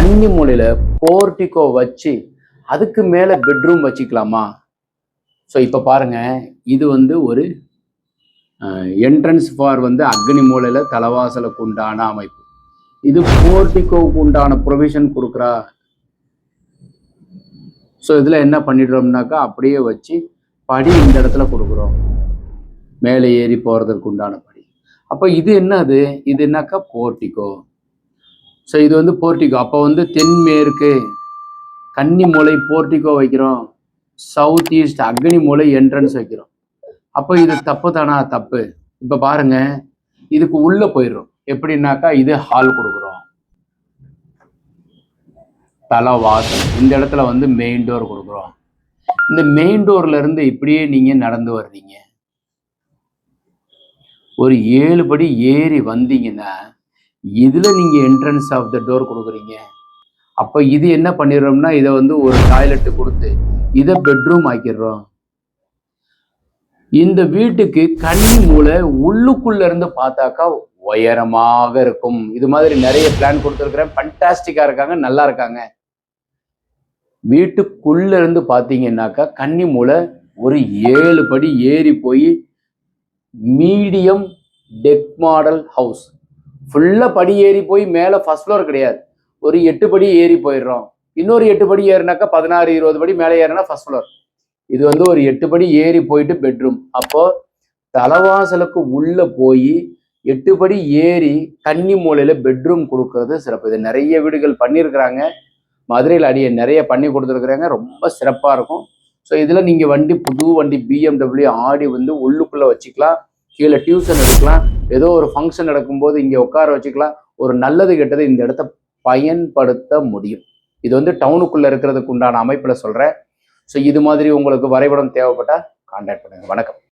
கன்னி மூலையில போர்டிகோ வச்சு அதுக்கு மேல பெட்ரூம் வச்சுக்கலாமா? ஸோ இப்போ பாருங்க, இது ஒரு என்ட்ரன்ஸ் ஃபார் அக்னி மூலையில தலைவாசலுக்கு உண்டான அமைப்பு. இது போர்டிகோவுக்கு உண்டான ப்ரொவிஷன் கொடுக்குறா. ஸோ இதில் என்ன பண்ணிடுறோம்னாக்கா அப்படியே வச்சு படி இந்த இடத்துல கொடுக்குறோம், மேலே ஏறி போகிறதுக்கு உண்டான படி. அப்போ இது என்னது? இது என்னக்கா போர்டிகோ. ஸோ இது போர்டிகோ. அப்போ தென்மேற்கு கன்னி மூலை போர்டிகோ வைக்கிறோம், சவுத் ஈஸ்ட் அக்னி மூலை என்ட்ரன்ஸ் வைக்கிறோம். அப்போ இது தப்பு தானா? தப்பு. இப்போ பாருங்க, இதுக்கு உள்ள போயிடுறோம். எப்படின்னாக்கா இது ஹால் கொடுக்குறோம், தலைவாசல். இந்த இடத்துல மெயின் டோர் கொடுக்குறோம். இந்த மெயின் டோர்ல இருந்து இப்படியே நீங்க நடந்து வர்றீங்க, ஒரு 7 படி ஏறி வந்தீங்கன்னா இதுல நீங்க என்ட்ரன்ஸ் ஆஃப் த டோர் கொடுக்குறீங்க. அப்ப இது என்ன பண்ணிடுறோம்னா, இதை ஒரு டாய்லெட் கொடுத்து இதை பெட்ரூம் ஆக்கிடுறோம். இந்த வீட்டுக்கு கன்னி மூலை உள்ளுக்குள்ள இருந்து பார்த்தாக்கா உயரமாக இருக்கும். இது மாதிரி நிறைய பிளான் கொடுத்துருக்கிறேன், ஃபண்டாஸ்டிக்கா இருக்காங்க, நல்லா இருக்காங்க. வீட்டுக்குள்ள இருந்து பார்த்தீங்கன்னாக்கா கன்னி மூலை ஒரு 7 படி ஏறி போய் மீடியம் டெக் மாடல் ஹவுஸ். ஃபுல்லா படி ஏறி போய் மேலே ஃபர்ஸ்ட் ஃப்ளோர் கிடையாது, ஒரு 8 படி ஏறி போயிடுறோம். இன்னொரு 8 படி ஏறினாக்கா 16-20 படி மேலே ஏறினா ஃபர்ஸ்ட் ஃப்ளோர். இது ஒரு 8 படி ஏறி போயிட்டு பெட்ரூம். அப்போ தலைவாசலுக்கு உள்ள போய் 8 படி ஏறி கன்னி மூலையில பெட்ரூம் கொடுக்கறது சிறப்பு. இது நிறைய வீடுகள் பண்ணியிருக்கிறாங்க, மதுரையில் அடியை நிறைய பண்ணி கொடுத்துருக்குறாங்க, ரொம்ப சிறப்பாக இருக்கும். ஸோ இதில் நீங்கள் புது வண்டி BMW ஆடி உள்ளுக்குள்ளே வச்சுக்கலாம், கீழே டியூஷன் எடுக்கலாம், ஏதோ ஒரு ஃபங்க்ஷன் நடக்கும்போது இங்கே உட்கார வச்சுக்கலாம். ஒரு நல்லது கெட்டது இந்த இடத்த பயன்படுத்த முடியும். இது டவுனுக்குள்ளே இருக்கிறதுக்கு உண்டான அமைப்பில் சொல்கிறேன். ஸோ இது மாதிரி உங்களுக்கு வரைபடம் தேவைப்பட்டால் கான்டாக்ட் பண்ணுங்கள். வணக்கம்.